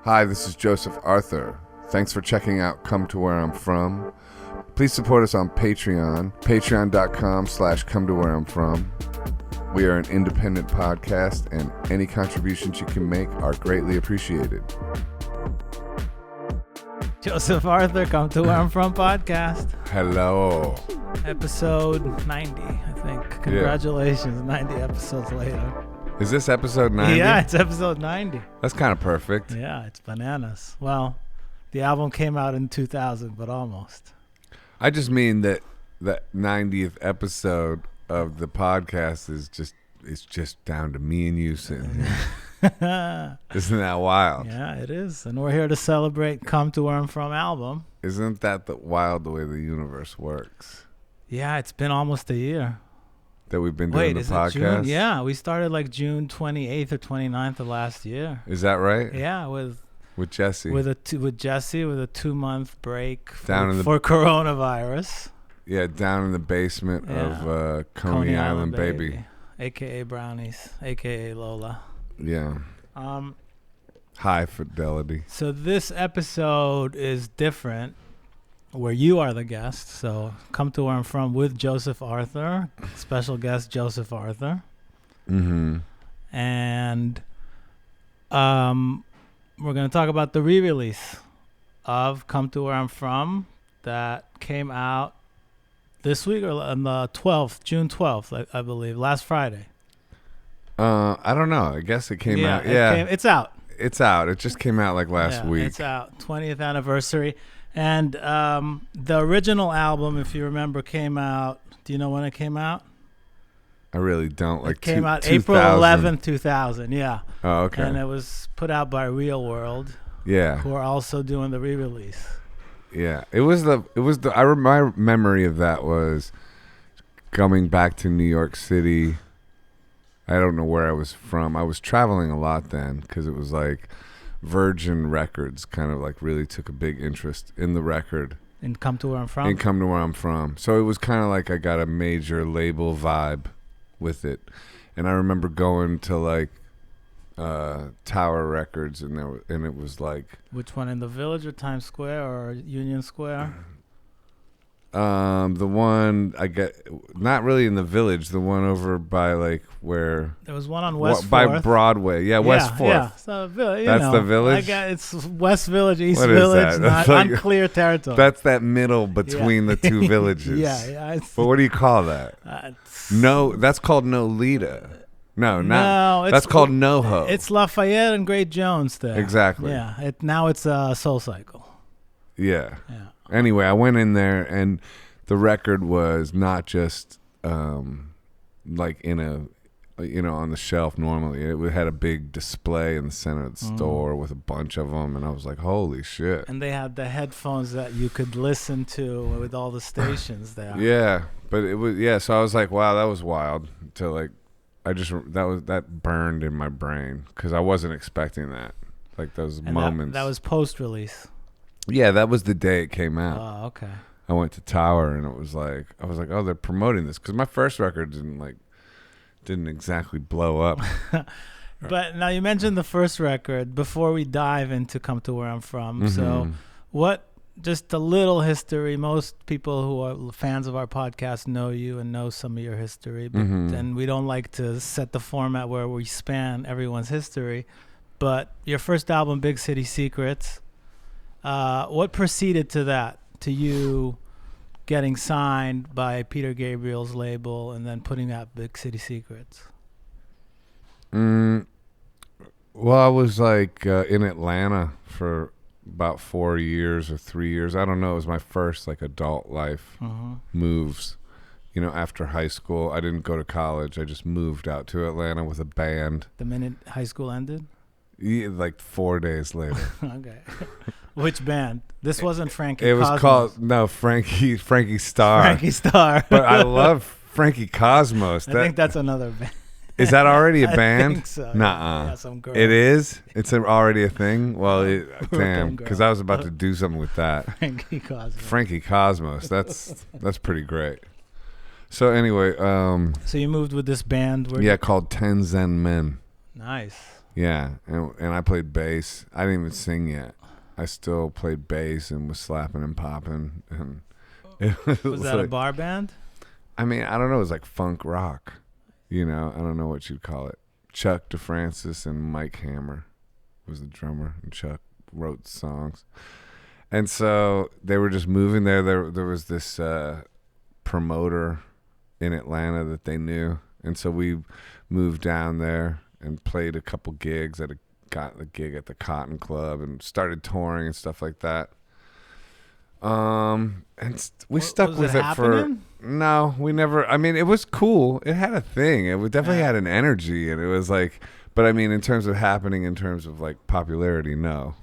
Hi, this is Joseph Arthur. Thanks for checking out Come to Where I'm From. Please support us on Patreon, patreon.com/come to where I'm from. We are an independent podcast, and any contributions you can make are greatly appreciated. Joseph Arthur, Come to Where I'm From podcast. Hello. Episode 90, I think. Congratulations, 90 episodes later. Is this episode 90? Yeah, it's episode 90. That's kind of perfect. Yeah, it's bananas. Well, the album came out in 2000, but almost. I just mean that 90th episode of the podcast is just down to me and you sitting here. Isn't that wild? Yeah, it is. And we're here to celebrate Come to Where I'm From album. Isn't that wild the way the universe works? Yeah, it's been almost a year. That we've been doing the podcast? June? Yeah, we started like June 28th or 29th of last year. Is that right? Yeah, with Jesse. With Jesse, with a 2-month break for coronavirus. Yeah, down in the basement of Coney Island Baby. A.K.A. Brownies, A.K.A. Lola. Yeah. High fidelity. So this episode is different, where you are the guest. So Come to Where I'm From with Joseph Arthur, special guest Joseph Arthur. Mm-hmm. And we're going to talk about the re-release of Come to Where I'm From that came out this week, or on the 12th, June 12th, I believe, last Friday. I don't know. I guess it came out. Yeah, it's out. It's out. It just came out like last week. It's out. 20th anniversary. And the original album, if you remember, came out. Do you know when it came out? I really don't. Like it came out April 11th, 2000. Yeah. Oh, okay. And it was put out by Real World. Yeah. Who are also doing the re-release. Yeah. My memory of that was coming back to New York City. I don't know where I was from. I was traveling a lot then because it was like Virgin Records kind of like really took a big interest in the record. And Come to Where I'm From? And Come to Where I'm From. So it was kind of like I got a major label vibe with it. And I remember going to like Tower Records and it was like... Which one, in the Village or Times Square or Union Square? The one I get, not really in the Village, the one over by like where there was one on West 4th. By Broadway. Yeah, West 4th. Yeah, so that's the Village. It's West Village, East what Village, not like, unclear territory. That's that middle between the two villages. Yeah. But what do you call that? No, that's called Nolita. No, that's called NoHo. It's Lafayette and Great Jones there. Exactly. Yeah. Now it's Soul Cycle. Yeah. Anyway, I went in there and the record was not just like in a, on the shelf normally. It had a big display in the center of the store with a bunch of them, and I was like, holy shit. And they had the headphones that you could listen to with all the stations there. Yeah, but it was, so I was like, wow, that was wild. To like, that burned in my brain because I wasn't expecting that. Like those moments. That was post-release. Yeah, that was the day it came out. Oh, okay. I went to Tower and I was like, oh, they're promoting this because my first record didn't exactly blow up. But now you mentioned the first record before we dive into Come to Where I'm From. Mm-hmm. So, just a little history. Most people who are fans of our podcast know you and know some of your history, but and we don't like to set the format where we span everyone's history. But your first album, Big City Secrets. What preceded to that, to you getting signed by Peter Gabriel's label and then putting out Big City Secrets? Well, I was like in Atlanta for about 4 years or 3 years. I don't know. It was my first like adult life moves. After high school, I didn't go to college. I just moved out to Atlanta with a band. The minute high school ended? Yeah, like 4 days later. Okay. Which band? This wasn't Frankie It was Cosmos. called, Frankie Starr. Frankie Starr. But I love Frankie Cosmos. I think that's another band. Is that already a band? I think so. Nuh-uh. Yeah, some girl. It is? It's already a thing? Well, damn, because I was about to do something with that. Frankie Cosmos. That's pretty great. So anyway. So you moved with this band? Called 10 Zen Men. Nice. Yeah, and I played bass. I didn't even sing yet. I still played bass and was slapping and popping, and it Was that a like, bar band? I mean, I don't know. It was like funk rock. You know, I don't know what you'd call it. Chuck DeFrancis and Mike Hammer was the drummer, and Chuck wrote songs. And so they were just moving there. There was this promoter in Atlanta that they knew, and so we moved down there and played a couple gigs got a gig at the Cotton Club and started touring and stuff like that. We stuck with it happening? for no, we never. I mean, it was cool. It had a thing. It definitely had an energy, and it was like. But I mean, in terms of happening, in terms of like popularity, no.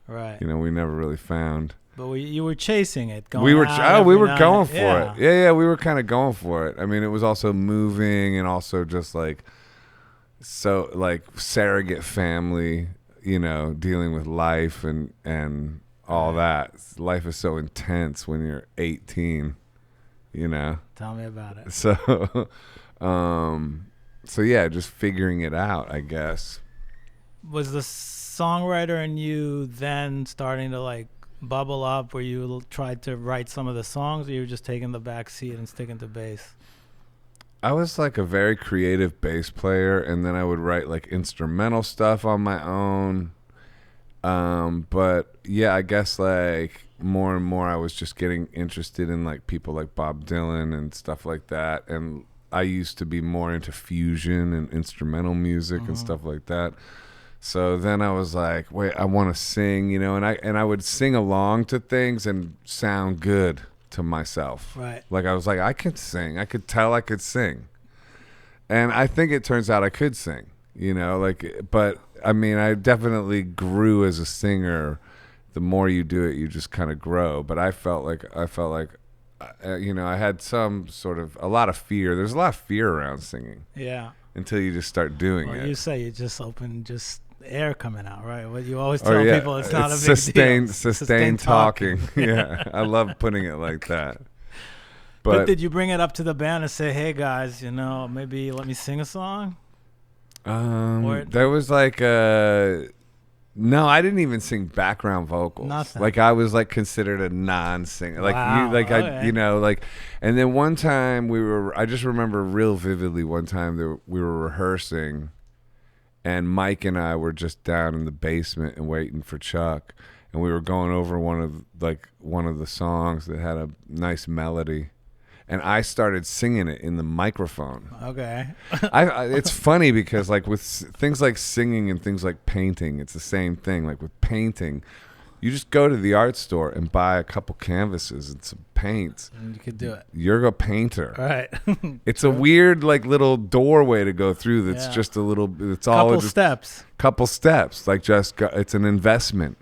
Right. You know, we never really found. But you were chasing it. Going We were out we every were night. going for it. Yeah, we were kind of going for it. I mean, it was also moving and also just like so like surrogate family, you know, dealing with life and all that. Life is so intense when you're 18, you know. Tell me about it. So so yeah, just figuring it out, I guess. Was the songwriter in you then starting to like bubble up where you tried to write some of the songs, or you were just taking the back seat and sticking to bass? I was like a very creative bass player, and then I would write like instrumental stuff on my own. But yeah, I guess like more and more I was just getting interested in like people like Bob Dylan and stuff like that. And I used to be more into fusion and instrumental music and stuff like that. So then I was like, wait, I want to sing, you know, and I would sing along to things and sound good to myself. Right. Like I was like, I could sing. I could tell I could sing. And I think it turns out I could sing, you know, like, but I mean, I definitely grew as a singer. The more you do it, you just kind of grow. But I felt like, you know, I had a lot of fear. There's a lot of fear around singing. Yeah. Until you just start doing it. You say you just open air coming out, right? What you always tell people, it's not a big deal. Sustained talking. Yeah, I love putting it like that. But did you bring it up to the band and say, hey guys, you know, maybe let me sing a song? There was like no, I didn't even sing background vocals. Nothing. Like I was like considered a non-singer. Like wow. I, you know, like, and then one time I just remember real vividly one time we were rehearsing, and Mike and I were just down in the basement and waiting for Chuck, and we were going over one of the songs that had a nice melody. And I started singing it in the microphone. Okay. It's funny because like with things like singing and things like painting, it's the same thing. Like with painting, you just go to the art store and buy a couple canvases and some paints. And you could do it. You're a painter. Right. It's a weird like little doorway to go through that's just a little, it's all couple steps. Couple steps. Like it's an investment.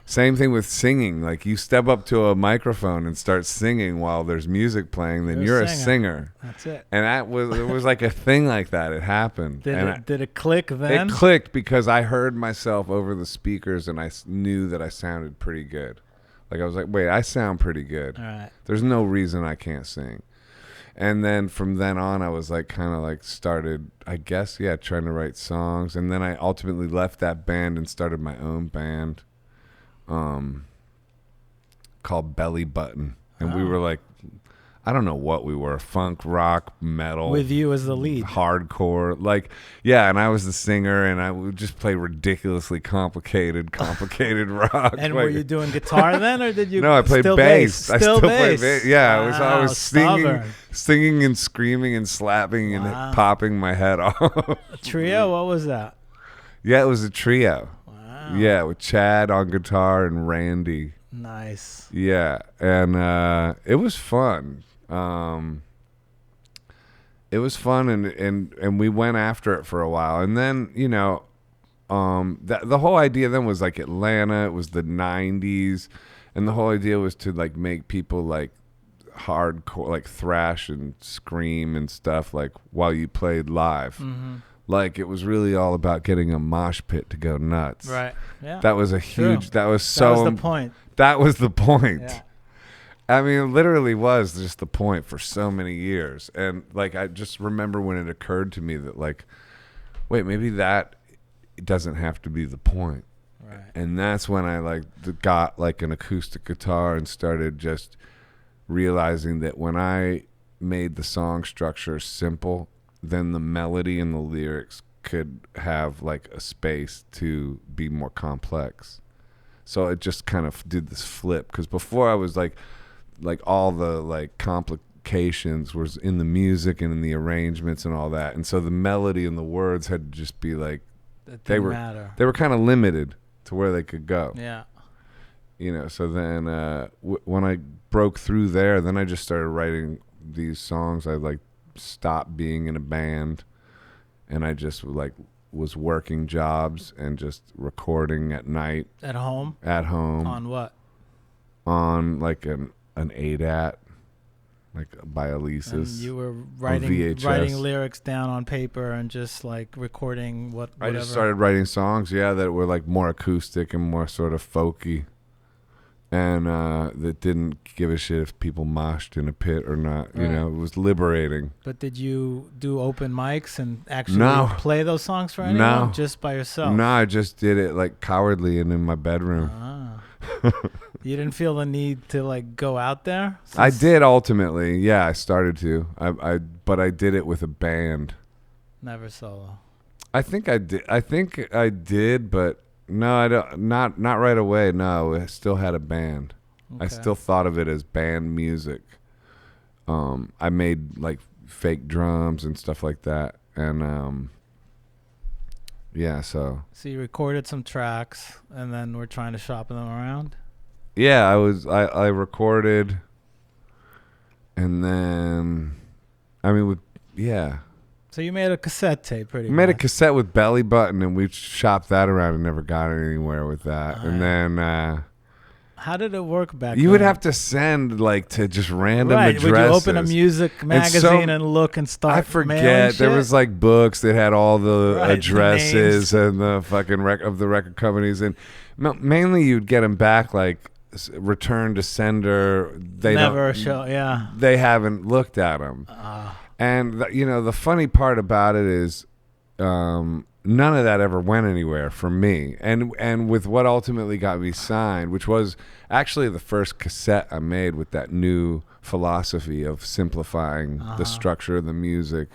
Same thing with singing. Like you step up to a microphone and start singing while there's music playing, then you're a singer. That's it. And it was like a thing like that. It happened. Did it click then? It clicked because I heard myself over the speakers and I knew that I sounded pretty good. Like I was like, wait, I sound pretty good. All right. There's no reason I can't sing. And then from then on, I was like kind of like started, I guess, trying to write songs. And then I ultimately left that band and started my own band. Called Belly Button, and we were like, I don't know what we were, funk, rock, metal, with you as the lead, hardcore, like, yeah. And I was the singer, and I would just play ridiculously complicated rock. And were you doing guitar then, or did you? No, I played bass. I still played bass. Yeah, wow, I was singing and screaming and slapping and popping my head off. A trio? What was that? Yeah, it was a trio. Yeah, with Chad on guitar and Randy. Nice. Yeah, and it was fun. It was fun, and we went after it for a while. And then, you know, the whole idea then was like Atlanta. It was the 90s, and the whole idea was to like make people like hardcore, like thrash and scream and stuff like while you played live. Mm-hmm. Like it was really all about getting a mosh pit to go nuts. Right. Yeah. That was a huge. True. That was the point. That was the point. Yeah. I mean, it literally was just the point for so many years. And like I just remember when it occurred to me that like, wait, maybe that it doesn't have to be the point. Right. And that's when I like got like an acoustic guitar and started just realizing that when I made the song structure simple, then the melody and the lyrics could have like a space to be more complex. So it just kind of did this flip, because before I was like all the like complications was in the music and in the arrangements and all that, and so the melody and the words had to just be like they were kind of limited to where they could go. Yeah. You know, so then when I broke through there, then I just started writing these songs. I like stopped being in a band, and I just like was working jobs and just recording at night. At home? At home. On what? On like an ADAT, like by Elisa's. And you were writing lyrics down on paper and just like recording whatever. I just started writing songs, that were like more acoustic and more sort of folky, and that didn't give a shit if people moshed in a pit or not. Right. You know, it was liberating. But did you do open mics and actually play those songs for anyone? No. Just by yourself? No, I just did it like cowardly and in my bedroom. You didn't feel the need to like go out there? I did ultimately. Yeah, I started to. But I did it with a band. Never solo. I think I did, but no, I don't. Not right away. No, I still had a band. Okay. I still thought of it as band music. I made like fake drums and stuff like that, and yeah. So you recorded some tracks, and then we're trying to shop them around. Yeah, I recorded, and then, So you made a cassette tape, pretty much. Made a cassette with Belly Button, and we shopped that around and never got anywhere with that. And then, how did it work back You then? would have to send like to just random addresses. Would you open a music magazine and look and start? I forget. There was like books that had all the addresses and the fucking of the record companies, and mainly you'd get them back like return to sender. They never show. Yeah, they haven't looked at them. And the funny part about it is, none of that ever went anywhere for me. And with what ultimately got me signed, which was actually the first cassette I made with that new philosophy of simplifying the structure of the music.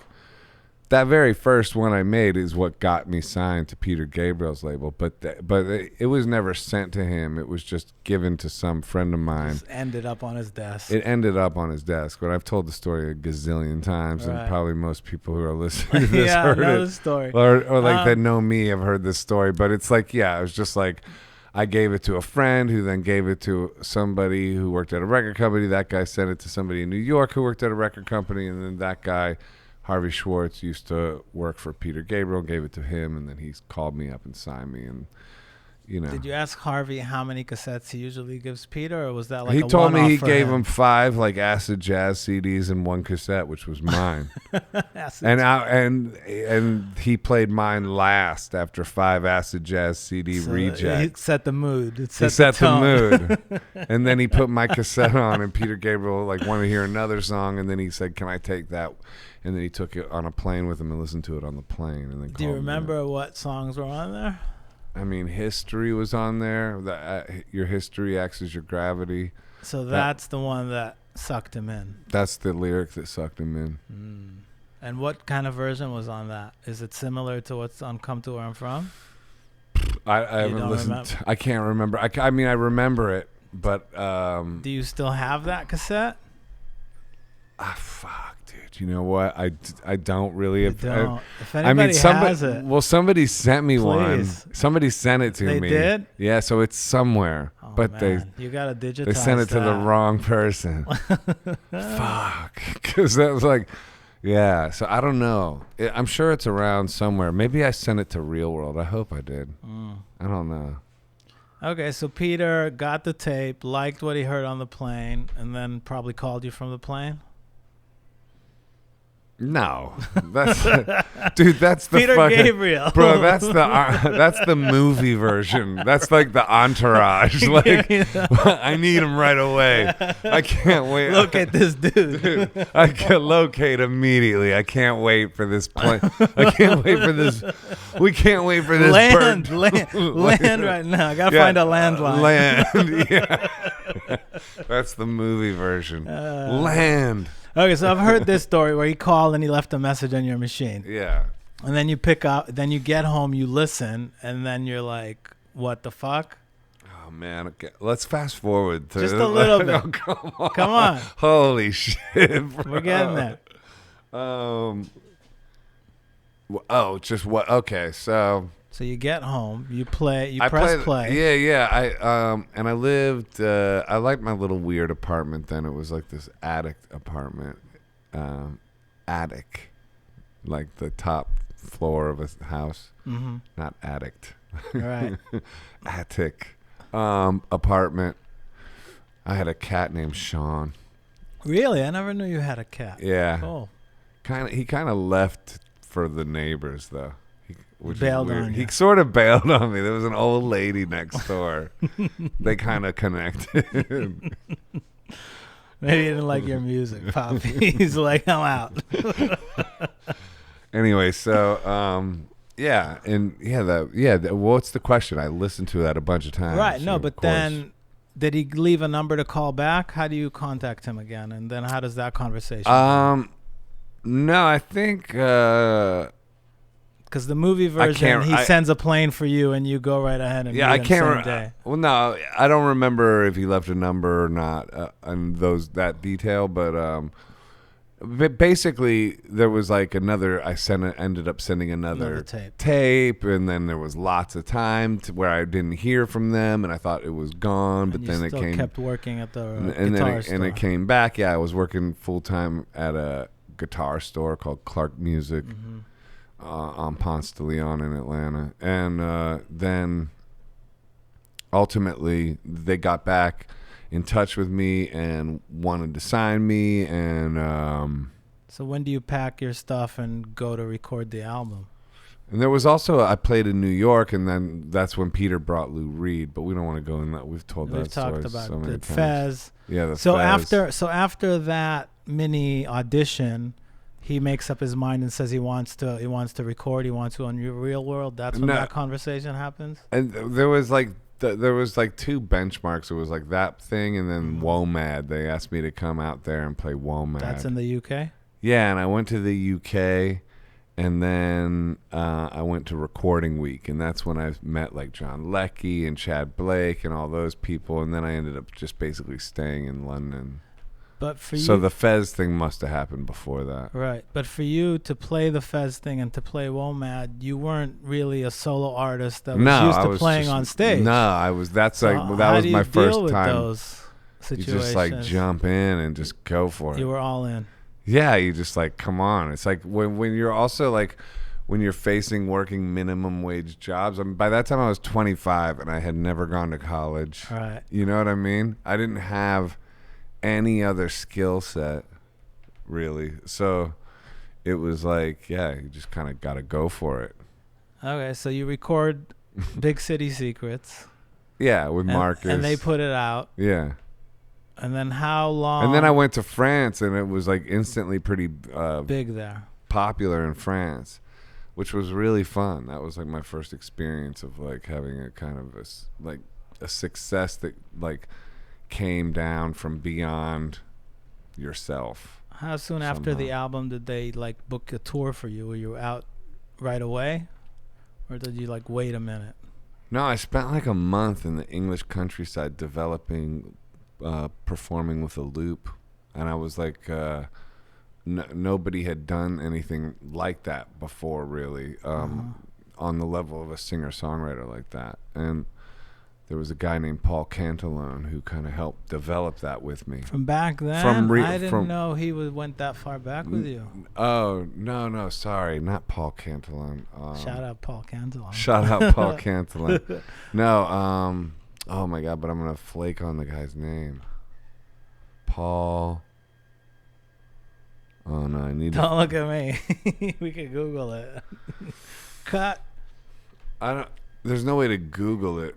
That very first one I made is what got me signed to Peter Gabriel's label, but it was never sent to him. It was just given to some friend of mine. Just ended up on his desk. It ended up on his desk, but I've told the story a gazillion times, and probably most people who are listening to this heard know it. The story. Or like that know me have heard this story, but it's like, it was just like, I gave it to a friend who then gave it to somebody who worked at a record company. That guy sent it to somebody in New York who worked at a record company, and then that guy, Harvey Schwartz, used to work for Peter Gabriel, gave it to him, and then he called me up and signed me. And Did you ask Harvey how many cassettes he usually gives Peter, or was that like he a told me he gave him him 5 like acid jazz CDs and 1 cassette, which was mine. and he played mine last after 5 acid jazz CD rejects. He set the mood. He set the mood. And then he put my cassette on, and Peter Gabriel wanted to hear another song, and then he said, "Can I take that?" And then he took it on a plane with him and listened to it on the plane. And then do you remember what songs were on there? I mean, History was on there. Your history acts as your gravity. So that's the one that sucked him in. That's the lyric that sucked him in. And what kind of version was on that? Is it similar to what's on Come to Where I'm From? I haven't listened. I can't remember. I mean, I remember it, but... do you still have that cassette? Fuck, dude. You know what? I don't really. If anybody has it, well, somebody sent me one. Somebody sent it to me. They did? Yeah, so it's somewhere. Oh, but man. You gotta digitize. They sent it to the wrong person. Fuck, because that was like, yeah. So I don't know. I'm sure it's around somewhere. Maybe I sent it to Real World. I hope I did. I don't know. Okay, so Peter got the tape, liked what he heard on the plane, and then probably called you from the plane. No, that's dude. That's the Peter fucking, Gabriel, bro. That's the movie version. That's like the Entourage. Like I need him right away. I can't wait. Locate this dude. Dude, I can locate immediately. I can't wait for this plane. I can't wait for this. We can't wait for this land bird. right now. I gotta find a landline. Land. Yeah. That's the movie version. Land. Okay, so I've heard this story where he called and he left a message on your machine. Yeah. And then you pick up, then you get home, you listen, and then you're like, what the fuck? Oh, man. Okay. Let's fast forward to Just a little bit. Oh, come on. Come on. Holy shit, bro. We're getting there. Just what? Okay, so you get home, you play, you I press play. Yeah. I lived. I liked my little weird apartment. Then it was like this attic apartment, attic, like the top floor of a house, not addict. Right. Attic, apartment. I had a cat named Sean. Really? I never knew you had a cat. Yeah. Cool. He kind of left for the neighbors though. Which bailed is weird. on you. He sort of bailed on me. There was an old lady next door. They kind of connected. Maybe he didn't like your music, Poppy. He's like, I'm out. Anyway, so yeah, and what's the question? I listened to that a bunch of times. Right. No, of but course. then did he leave a number to call back? How do you contact him again? And then how does that conversation go? No, I think because the movie version, he sends a plane for you, and you go right ahead and meet him same day. Well, no, I don't remember if he left a number or not, and that detail. But basically, there was like another. Ended up sending another tape, and then there was lots of time where I didn't hear from them, and I thought it was gone. But then it came. Kept working at the guitar store. And it came back. Yeah, I was working full time at a guitar store called Clark Music. On Ponce de Leon in Atlanta, and then ultimately they got back in touch with me and wanted to sign me. And so when do you pack your stuff and go to record the album? And there was also I played in New York, and then that's when Peter brought Lou Reed. But we don't want to go in that. We've talked about so many times. Fez. Yeah, Fez. After that mini audition, he makes up his mind and says he wants to record. He wants to on your Real World. That's when that conversation happens. And there was like two benchmarks. It was like that thing, and then WOMAD. They asked me to come out there and play WOMAD. That's in the UK. Yeah, and I went to the UK, and then I went to Recording Week, and that's when I met like John Leckie and Chad Blake and all those people, and then I ended up just basically staying in London. But for you, so the Fez thing must have happened before that, right? But for you to play the Fez thing and to play WOMAD, you weren't really a solo artist that was used to playing on stage. No, I was. That was my first time. Those situations? You just like jump in and just go for it. You were all in. Yeah, you just like come on. It's like when you're also like when you're facing working minimum wage jobs. I mean, by that time I was 25 and I had never gone to college. Right. You know what I mean? I didn't have any other skill set really, so it was like, yeah, you just kind of got to go for it. Okay, so you record Big City Secrets, with Marcus, and they put it out. Yeah. And then how long? And then I went to France, and it was like instantly pretty big there, popular in France, which was really fun. That was like my first experience of like having a kind of a success that like came down from beyond yourself. How soon after the album did they like book a tour for you? Were you out right away, or did you like wait a minute? No, I spent like a month in the English countryside developing, performing with a loop, and I was like, nobody had done anything like that before, really, on the level of a singer-songwriter like that, and there was a guy named Paul Cantalone who kind of helped develop that with me. From back then? I didn't know he went that far back with you. Oh, no, sorry. Not Paul Cantalone. Shout out Paul Cantalone. Shout out Paul Cantalone. No, oh my God, but I'm going to flake on the guy's name. Paul. Oh no, I need to. Don't look at me. We can Google it. Cut. I don't. There's no way to Google it.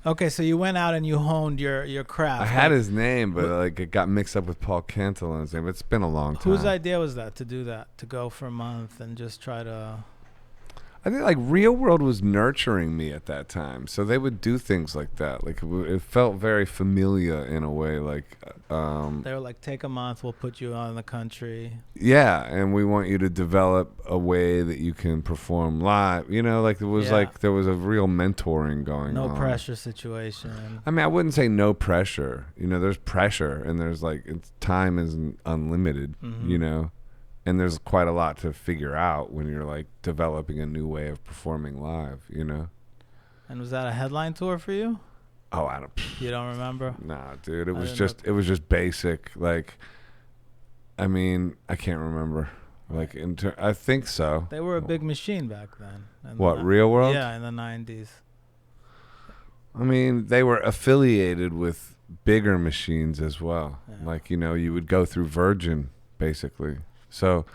Okay, so you went out and you honed your craft. I had his name, but like it got mixed up with Paul Cantaloune's name. It's been a long time. Whose idea was that to do that? To go for a month and just try to... I think like Real World was nurturing me at that time, so they would do things like that. Like it felt very familiar in a way. Like they were like, take a month, we'll put you out in the country. Yeah, and we want you to develop a way that you can perform live. You know, like it was like there was a real mentoring going on. No pressure situation. I mean, I wouldn't say no pressure. You know, there's pressure, and there's like time isn't unlimited. You know. And there's quite a lot to figure out when you're like developing a new way of performing live, you know? And was that a headline tour for you? Oh, I don't. You don't remember? Nah, dude. It was just basic. Like, I mean, I can't remember. Like, I think so. They were a big machine back then. What, Real World? Yeah, in the 90s. I mean, they were affiliated with bigger machines as well. Yeah. Like, you know, you would go through Virgin, basically. So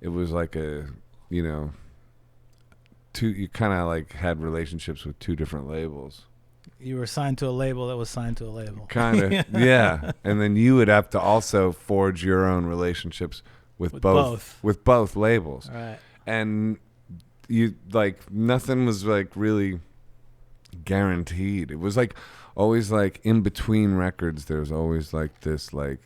it was like you kind of like had relationships with two different labels. You were signed to a label that was signed to a label. Kind of, yeah. And then you would have to also forge your own relationships with both labels. Right. And you like nothing was like really guaranteed. It was like always like in between records there's always like this like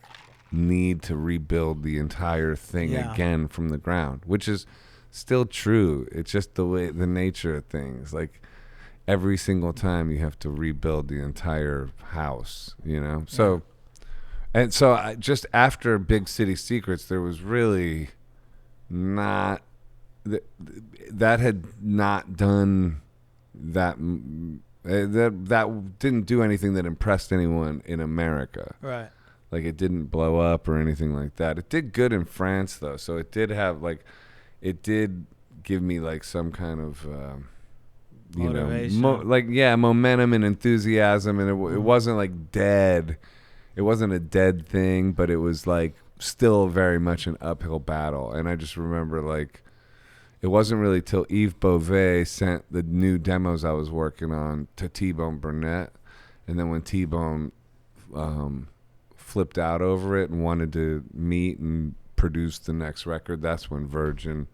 need to rebuild the entire thing again from the ground, which is still true. It's just the nature of things. Like every single time you have to rebuild the entire house, you know? So, and so just after Big City Secrets, there was really not, that had not done that didn't do anything that impressed anyone in America. Right. Like it didn't blow up or anything like that. It did good in France though, so it did have like, it did give me like some kind of, motivation. Momentum and enthusiasm, and it wasn't like dead. It wasn't a dead thing, but it was like still very much an uphill battle. And I just remember like, it wasn't really till Yves Beauvais sent the new demos I was working on to T-Bone Burnett, and then when T-Bone flipped out over it and wanted to meet and produce the next record, that's when Virgin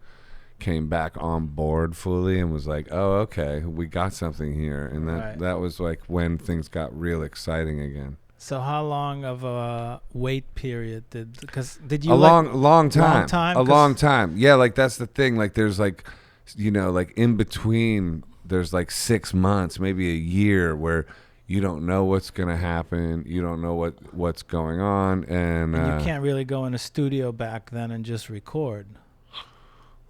came back on board fully and was like, oh, okay, we got something here. And that was like when things got real exciting again. So how long of a wait period did you a long time. Yeah, like that's the thing. Like there's like, you know, like in between there's like 6 months, maybe a year where you don't know what's going to happen. You don't know what's going on. And you can't really go in a studio back then and just record.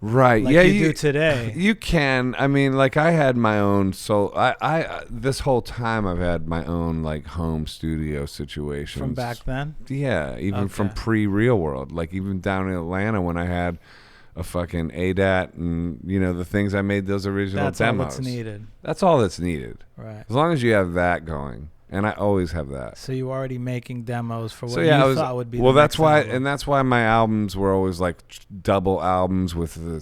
Right. Like you do today. You can. I mean, like I had my own I this whole time I've had my own like home studio situations. From back then? Yeah. Even from pre-Real World. Like even down in Atlanta when I had a fucking ADAT and, you know, the things I made those original demos. That's all that's needed. That's all that's needed. Right. As long as you have that going. And I always have that. So you were already making demos for what you thought would be well, the that's next why, album. and that's why my albums were always like double albums with a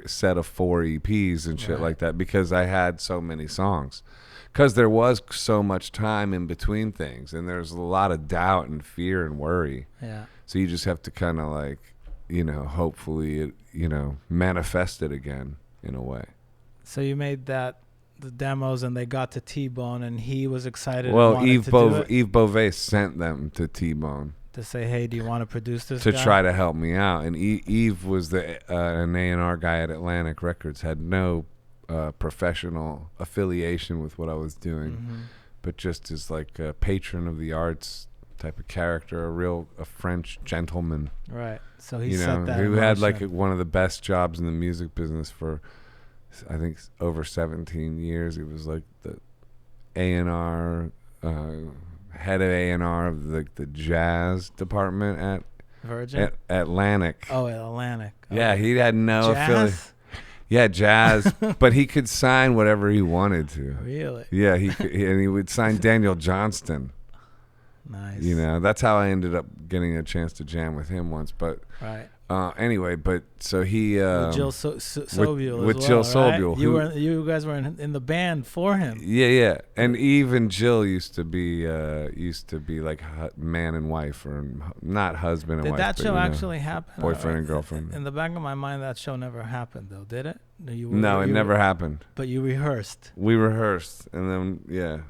set of 4 EPs and shit like that, because I had so many songs. Because there was so much time in between things, and there's a lot of doubt and fear and worry. Yeah. So you just have to kind of like, you know, hopefully it, you know, manifest it again in a way. So you made the demos and they got to T-Bone and he was excited. Well, Yves Beauvais sent them to T-Bone to say, hey, do you want to produce this to guy? try to help me out. And Yves was an A&R guy at Atlantic Records, had no professional affiliation with what I was doing, but just as like a patron of the arts type of character, a French gentleman. Right. So he set that who had like one of the best jobs in the music business for, I think, over 17 years. He was like the A&R, head of A&R of the jazz department at Virgin? At Atlantic. Oh, at Atlantic. Yeah, he had no affiliation. Yeah, jazz, but he could sign whatever he wanted to. Really? Yeah, and he would sign Daniel Johnston. Nice. You know, that's how I ended up getting a chance to jam with him once. But right. Anyway, but so he with Jill Sobule with as Jill well, right? Sobule, You guys were in the band for him. Yeah, and even Jill used to be like man and wife, or not husband and wife. Did that show actually happen? Boyfriend and girlfriend. In the back of my mind, that show never happened, though, did it? No, it never happened. But you rehearsed. We rehearsed, and then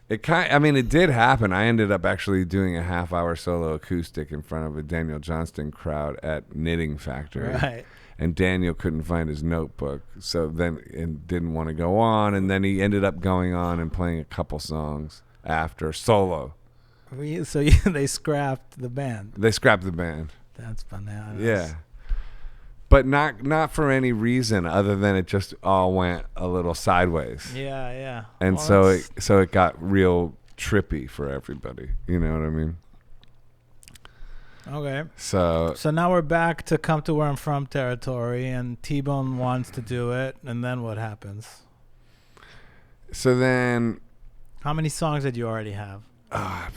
it did happen. I ended up actually doing a half-hour solo acoustic in front of a Daniel Johnston crowd at Knitting Factory. Right. And Daniel couldn't find his notebook, so then didn't want to go on, and then he ended up going on and playing a couple songs after solo. So they scrapped the band. They scrapped the band. That's bananas. Yeah. But not for any reason other than it just all went a little sideways. Yeah. And so it got real trippy for everybody. You know what I mean? Okay. So now we're back to Come to Where I'm From territory, and T-Bone wants to do it, and then what happens? So then, how many songs did you already have? I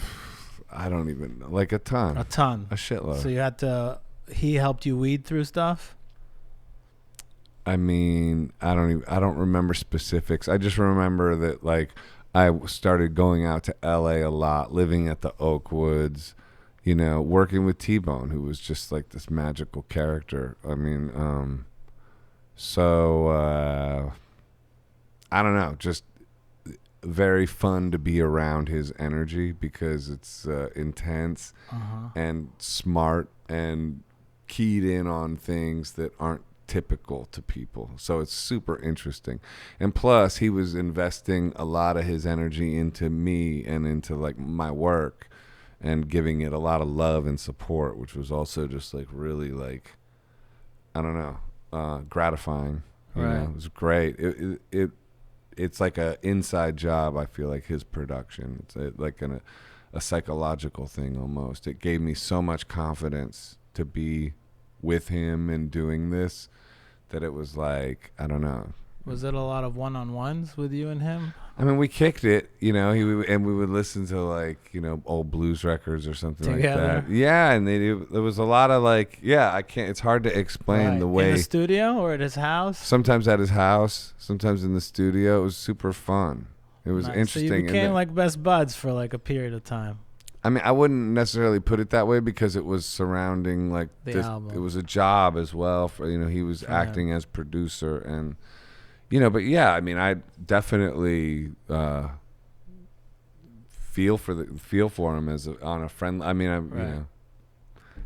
don't even know. Like a ton. A shitload. So you had to. He helped you weed through stuff. I mean, I don't remember specifics. I just remember that, like, I started going out to LA a lot, living at the Oakwoods, you know, working with T-Bone, who was just like this magical character. I mean, I don't know, just very fun to be around his energy because it's intense and smart and keyed in on things that aren't typical to people. So it's super interesting. And plus, he was investing a lot of his energy into me and into like my work and giving it a lot of love and support, which was also just like really like, I don't know, gratifying. You know, it was great. It's like a inside job. I feel like his production. It's like a psychological thing almost. It gave me so much confidence to be with him and doing this that it was like, I don't know. Was it a lot of one-on-ones with you and him? I mean, we kicked it, you know. We would listen to like, you know, old blues records or something together. Like that. Yeah, and there was a lot of like, I can't. It's hard to explain the way. In the studio or at his house? Sometimes at his house, sometimes in the studio. It was super fun. It was interesting. So you became like best buds for like a period of time. I mean, I wouldn't necessarily put it that way because it was surrounding like the album. It was a job as well. For, you know, he was acting as producer and, you know, but yeah, I mean, I definitely feel for him as on a friend. I mean, you know,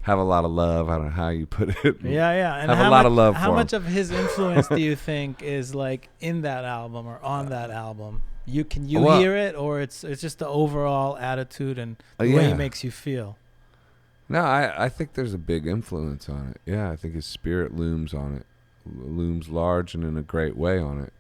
have a lot of love. I don't know how you put it. Yeah. And have a lot of love for him. How much of his influence do you think is like in that album or on that album? You hear it, or it's just the overall attitude and the way he makes you feel? No, I think there's a big influence on it. Yeah, I think his spirit looms on it, looms large and in a great way on it,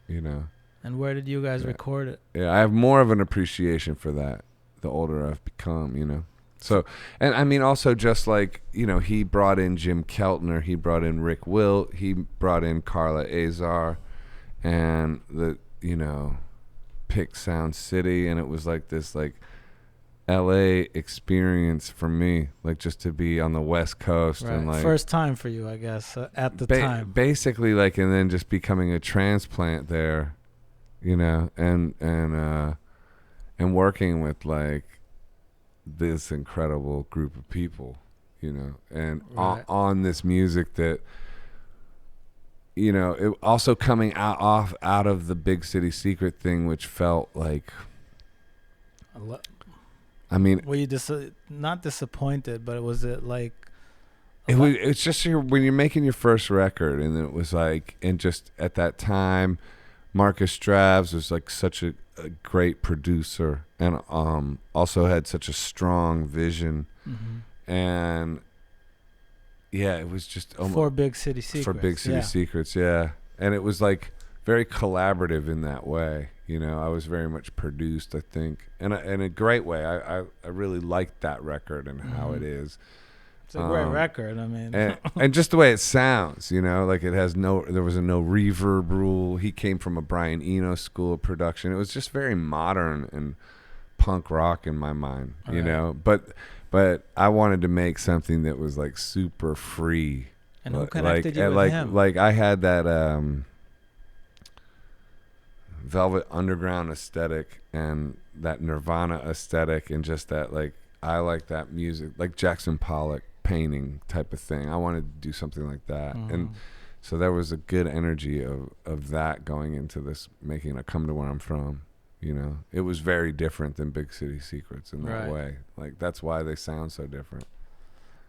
you know. And where did you guys record it? Yeah, I have more of an appreciation for that the older I've become, you know. So, and I mean also just like, you know, he brought in Jim Keltner, he brought in Rick Wilt, he brought in Carla Azar, and you know, picked Sound City, and it was like this like LA experience for me, like just to be on the West Coast and like first time for you, I guess, at the time. Basically, like, and then just becoming a transplant there, you know, and working with like this incredible group of people, you know, and on this music that, you know, it also coming out of the Big City Secret thing, which felt like, I mean, were you not disappointed, but was it like? It's just when you're making your first record, and it was like, and just at that time, Marcus Stravs was like such a great producer, and also had such a strong vision, and. Yeah, it was just for Big City Secrets. For Big City Secrets, yeah. And it was like very collaborative in that way. You know, I was very much produced, I think, in a great way. I really liked that record and how it is. It's a great record. I mean, and just the way it sounds. You know, like there was no reverb rule. He came from a Brian Eno school of production. It was just very modern and punk rock in my mind. You know, but But I wanted to make something that was like super free. And who connected you with him? Like I had that Velvet Underground aesthetic and that Nirvana aesthetic, and just that, like, I like that music, like Jackson Pollock painting type of thing. I wanted to do something like that. And so there was a good energy of that going into this, making a Come to Where I'm From. You know, it was very different than Big City Secrets in that way. Like, that's why they sound so different.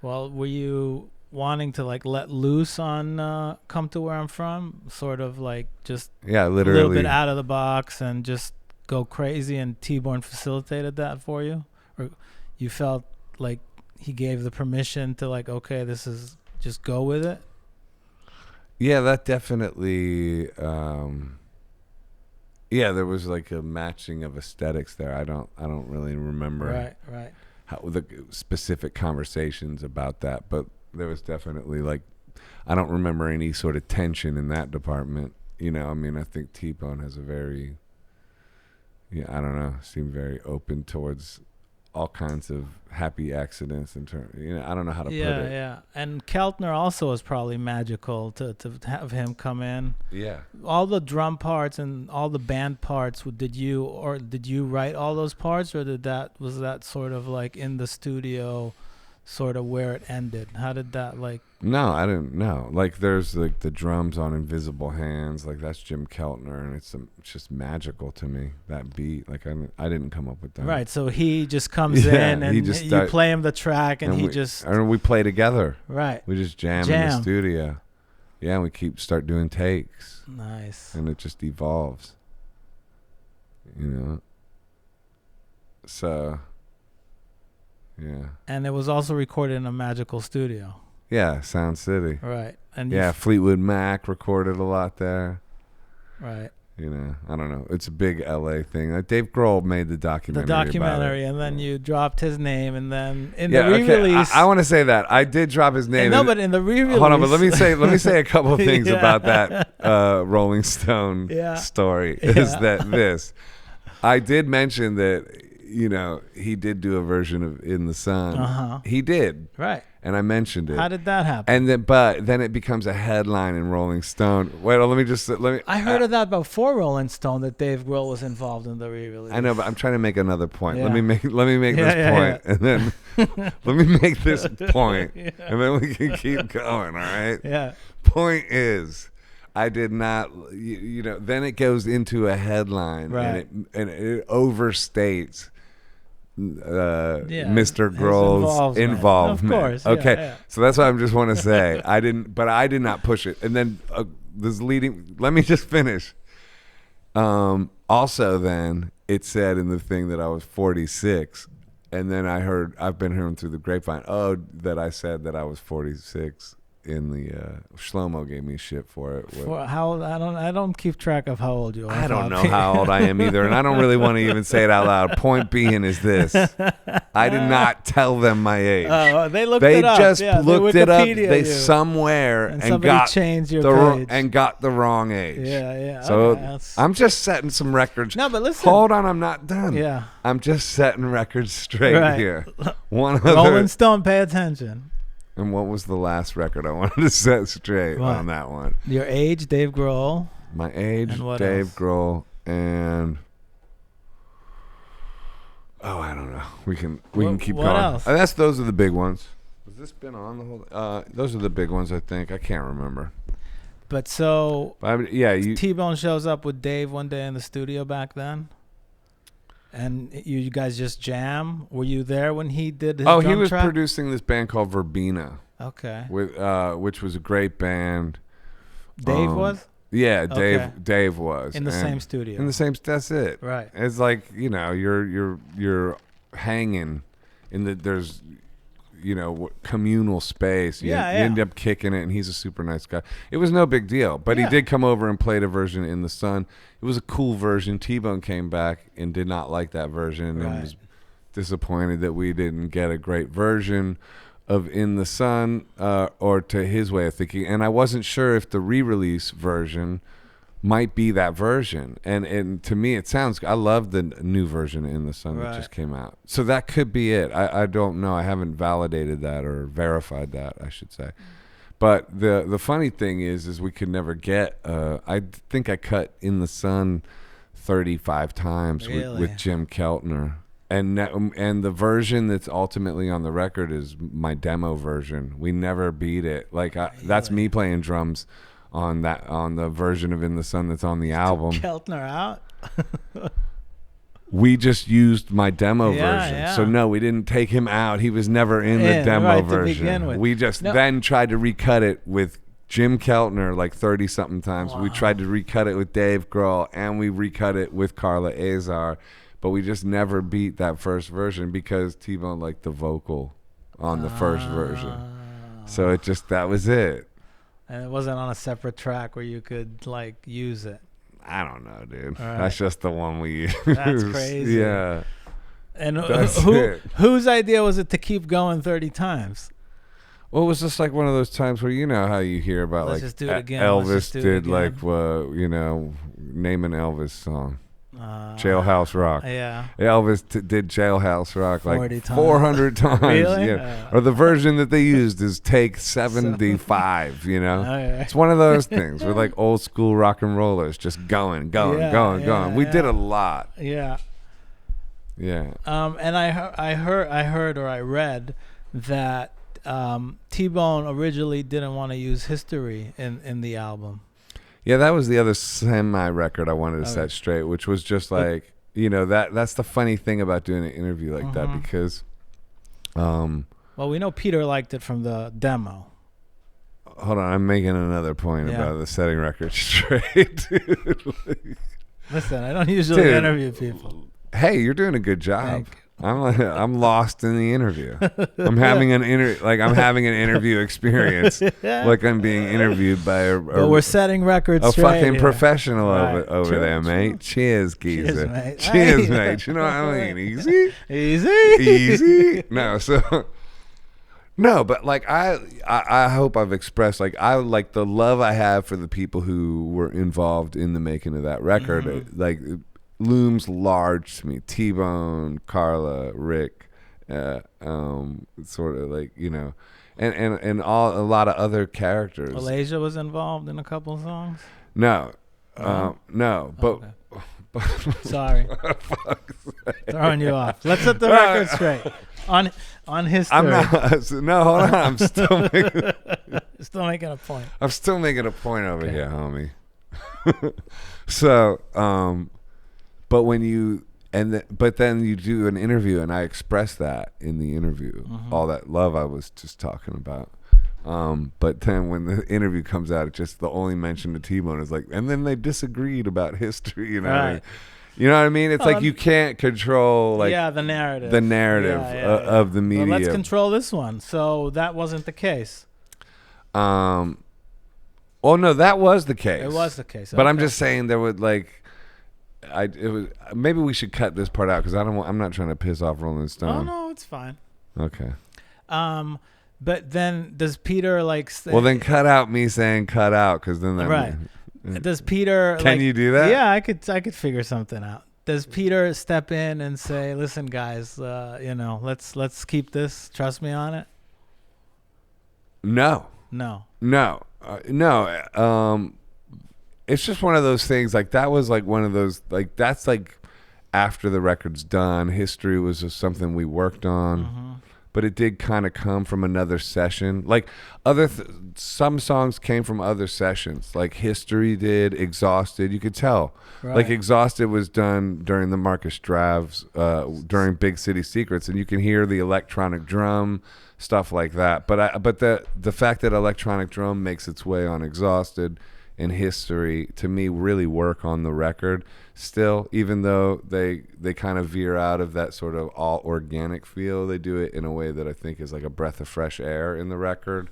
Well, were you wanting to like let loose on Come to Where I'm From, sort of like just literally a little bit out of the box and just go crazy, and T-Born facilitated that for you? Or you felt like he gave the permission to, like, okay, this is, just go with it? Yeah, that definitely there was like a matching of aesthetics there. I don't really remember how the specific conversations about that, but there was definitely, like, I don't remember any sort of tension in that department. You know, I mean, I think T-Bone has a very, I don't know, seemed very open towards all kinds of happy accidents in terms, I don't know how to put it. Yeah. And Keltner also was probably magical to have him come in. Yeah. All the drum parts and all the band parts, did you write all those parts, or was that sort of like in the studio, sort of where it ended? How did that, like? No, I didn't know. Like, there's like the drums on Invisible Hands, like that's Jim Keltner, and it's just magical to me, that beat. Like, I didn't come up with that. Right, so he just comes in and you play him the track, and we play together. Right. We just jam in the studio. Yeah, and we start doing takes. Nice. And it just evolves. So, yeah. And it was also recorded in a magical studio. Yeah, Sound City. Right. And Fleetwood Mac recorded a lot there. Right. I don't know. It's a big LA thing. Like, Dave Grohl made the documentary. And then you dropped his name, and then in the re-release. Okay. I want to say that I did drop his name. No, but in the re-release. Hold on, but let me say a couple of things about that Rolling Stone story. Is that this? I did mention that he did do a version of In the Sun. He did. Right. And I mentioned it. How did that happen? And then it becomes a headline in Rolling Stone. Wait, let me. I heard of that before Rolling Stone, that Dave Grohl was involved in the re-release. I know, but I'm trying to make another point. Yeah. Let me make this point, and then let me make this point, and then we can keep going. All right. Yeah. Point is, I did not. Then it goes into a headline, right, and it overstates Mr. Grohl's involvement. Of course. Okay. Yeah. So that's what I just want to say. I did not push it. And then let me just finish. Also then it said in the thing that I was 46, and then I've been hearing through the grapevine, that I said that I was 46. In the Shlomo gave me shit for it. For how old? I don't keep track of how old you are. I don't know how old I am either, and I don't really want to even say it out loud. Point being is this: I did not tell them my age. They looked it up. They just looked it up. They somewhere and got changed your page. And got the wrong age. Yeah. So okay, I'm just setting some records. No, but listen. Hold on, I'm not done. Yeah. I'm just setting records straight here. Rolling Stone, pay attention. And what was the last record I wanted to set straight on that one? Your age, Dave Grohl. My age, Dave Grohl, and I don't know. We can keep going. What else? Those are the big ones. Has this been on the whole? Those are the big ones, I think. I can't remember. But so, T-Bone shows up with Dave one day in the studio back then. And you guys just jam? Were you there when he did his drum he was track? producing this band called Verbena. Okay. With which was a great band. Dave was? Yeah, okay. Dave was. In the same studio. That's it. Right. It's like, you're hanging in there's communal space. You end up kicking it, and he's a super nice guy. It was no big deal, but he did come over and played a version in the Sun. It was a cool version. T-Bone came back and did not like that version and was disappointed that we didn't get a great version of In the Sun, or to his way of thinking. And I wasn't sure if the re-release version might be that version. And to me, it sounds, I love the new version in the Sun that just came out. So that could be it. I don't know. I haven't validated that or verified that, I should say. But the funny thing is we could never get, I think I cut In the Sun 35 times with Jim Keltner. And the version that's ultimately on the record is my demo version. We never beat it. Like that's me playing drums on the version of In the Sun that's on the album. Keltner out. We just used my demo version. Yeah. So no, we didn't take him out. He was never in the demo version. We just then tried to recut it with Jim Keltner like 30 something times. Wow. We tried to recut it with Dave Grohl, and we recut it with Carla Azar. But we just never beat that first version because T-Bone liked the vocal on the first version. So that was it. And it wasn't on a separate track where you could like use it. I don't know, dude. Right. That's just the one we use. That's crazy. Yeah. And whose idea was it to keep going 30 times? Well, it was just like one of those times where you know how you hear about Let's like just do it again. Elvis did like name an Elvis song. Jailhouse Rock. Yeah. Elvis did Jailhouse Rock like 400 times. Really? Yeah. Or the version that they used is take 75, you know? Okay. It's one of those things with like old school rock and rollers just going. We did a lot. Yeah. Yeah. And I heard or I read that T-Bone originally didn't want to use History in the album. Yeah, that was the other semi-record I wanted to set straight, which was just like, that's the funny thing about doing an interview like that because... well, we know Peter liked it from the demo. Hold on, I'm making another point about the setting record straight, dude. Listen, I don't usually interview people. Hey, you're doing a good job. I'm lost in the interview. I'm having an interview experience, like I'm being interviewed by but we're setting records a straight fucking here. Professional over there, mate. Cheers, geezer. Cheers, mate. You know what I mean? Easy. No, but like I hope I've expressed like I like the love I have for the people who were involved in the making of that record. Like. Looms large to me. T-Bone, Carla, Rick, sort of like and a lot of other characters. Malaysia was involved in a couple of songs. No, but sorry, throwing you off. Let's set the record straight on History. I'm not. No, hold on. I'm still making a point. I'm still making a point over here, homie. So, but when but then you do an interview, and I express that in the interview, all that love I was just talking about. But then when the interview comes out, it's just the only mention of T-Bone is like, and then they disagreed about History. You know what I mean? You know what I mean? It's like you can't control the narrative of the media. Well, let's control this one. So that wasn't the case. Oh no, that was the case. It was the case. But I'm just saying there would maybe we should cut this part out because I'm not trying to piss off Rolling Stone. Oh no, it's fine. Okay. But then does Peter well, then cut out me saying cut out because then right. Does Peter? Can you do that? Yeah, I could figure something out. Does Peter step in and say, "Listen, guys, let's keep this. Trust me on it." No. It's just one of those things. Like that was like one of those. Like that's like after the record's done. History was just something we worked on, but it did kind of come from another session. Like some songs came from other sessions. Like History did. Exhausted. You could tell. Right. Like Exhausted was done during the Marcus Draves, during Big City Secrets, and you can hear the electronic drum stuff like that. But the fact that electronic drum makes its way on Exhausted and History to me really work on the record still, even though they kind of veer out of that sort of all organic feel. They do it in a way that I think is like a breath of fresh air in the record,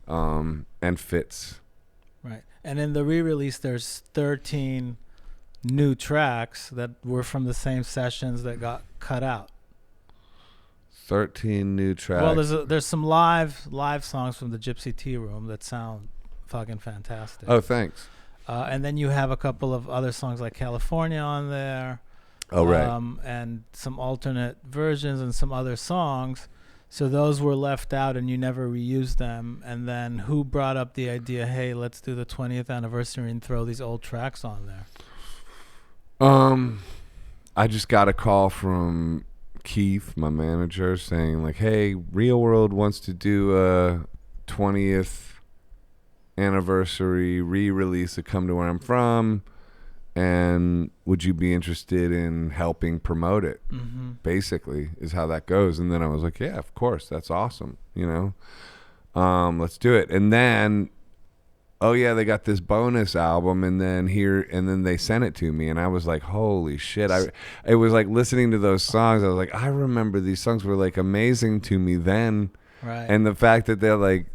and fits. Right. And in the re-release there's 13 new tracks that were from the same sessions that got cut out. 13 new tracks. Well, there's some live songs from the Gypsy Tea Room that sound fucking fantastic. Oh, thanks. And then you have a couple of other songs like California on there. Oh, right. And some alternate versions and some other songs. So those were left out and you never reused them. And then who brought up the idea, hey, let's do the 20th anniversary and throw these old tracks on there? I just got a call from Keith, my manager, saying like, hey, Real World wants to do a 20th anniversary re-release of Come to Where I'm From, and would you be interested in helping promote it? Mm-hmm. Basically is how that goes. And then I was like, yeah, of course, that's awesome, let's do it. And then oh yeah, they got this bonus album, and then they sent it to me, and I was like, holy shit. It was like listening to those songs, I was like, I remember these songs were like amazing to me then. Right. And the fact that they're like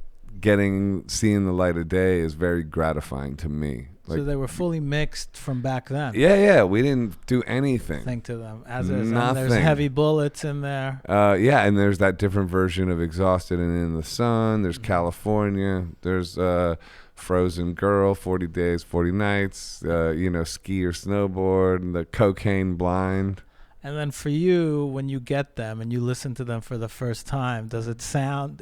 seeing the light of day is very gratifying to me. Like, so they were fully mixed from back then. Yeah, we didn't do anything. Think to them as is. Nothing. And there's Heavy Bullets in there. Yeah, and there's that different version of Exhausted and In the Sun. There's California. There's Frozen Girl, 40 Days, 40 Nights, ski or snowboard, and the Cocaine Blind. And then for you, when you get them and you listen to them for the first time, does it sound,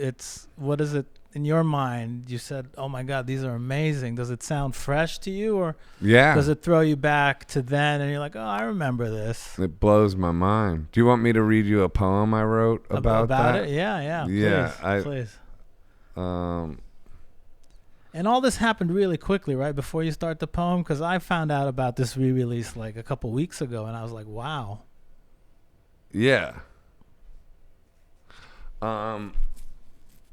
what is it in your mind? You said, oh my God, these are amazing. Does it sound fresh to you, or does it throw you back to then and you're like, oh, I remember this? It blows my mind. Do you want me to read you a poem I wrote about that? It? Yeah. Please. And all this happened really quickly, right, before you start the poem? Because I found out about this re-release like a couple weeks ago, and I was like, wow. Yeah.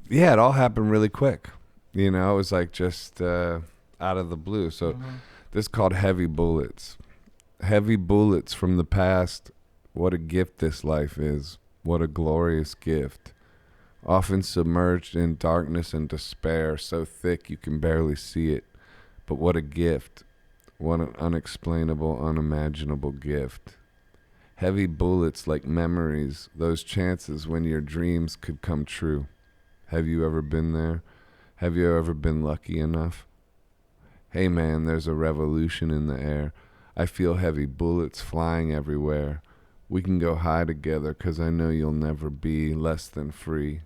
Yeah, it all happened really quick. It was like just out of the blue. So this is called Heavy Bullets. Heavy bullets from the past. What a gift this life is. What a glorious gift. Often submerged in darkness and despair, so thick you can barely see it. But what a gift. What an unexplainable, unimaginable gift. Heavy bullets like memories, those chances when your dreams could come true. Have you ever been there? Have you ever been lucky enough? Hey man, there's a revolution in the air. I feel heavy bullets flying everywhere. We can go high together, 'cause I know you'll never be less than free.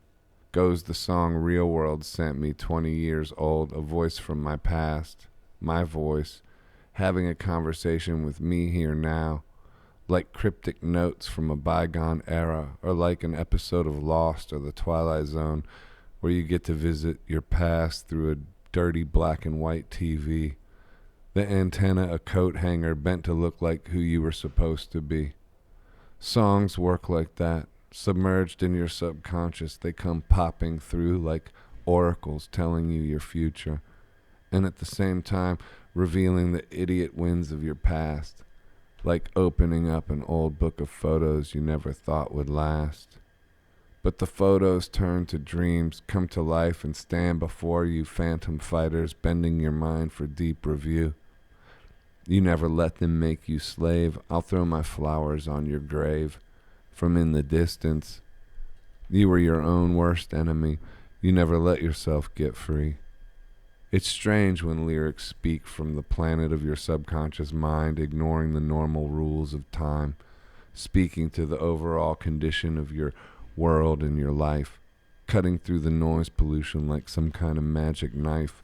Goes the song Real World sent me 20 years old, a voice from my past, my voice, having a conversation with me here now, like cryptic notes from a bygone era, or like an episode of Lost or The Twilight Zone, where you get to visit your past through a dirty black and white TV, the antenna a coat hanger bent to look like who you were supposed to be. Songs work like that. Submerged in your subconscious, they come popping through like oracles telling you your future, and at the same time revealing the idiot wins of your past, like opening up an old book of photos you never thought would last. But the photos turn to dreams, come to life and stand before you, phantom fighters, bending your mind for deep review. You never let them make you slave. I'll throw my flowers on your grave. From in the distance, you were your own worst enemy. You never let yourself get free. It's strange when lyrics speak from the planet of your subconscious mind, ignoring the normal rules of time, speaking to the overall condition of your world and your life, cutting through the noise pollution like some kind of magic knife.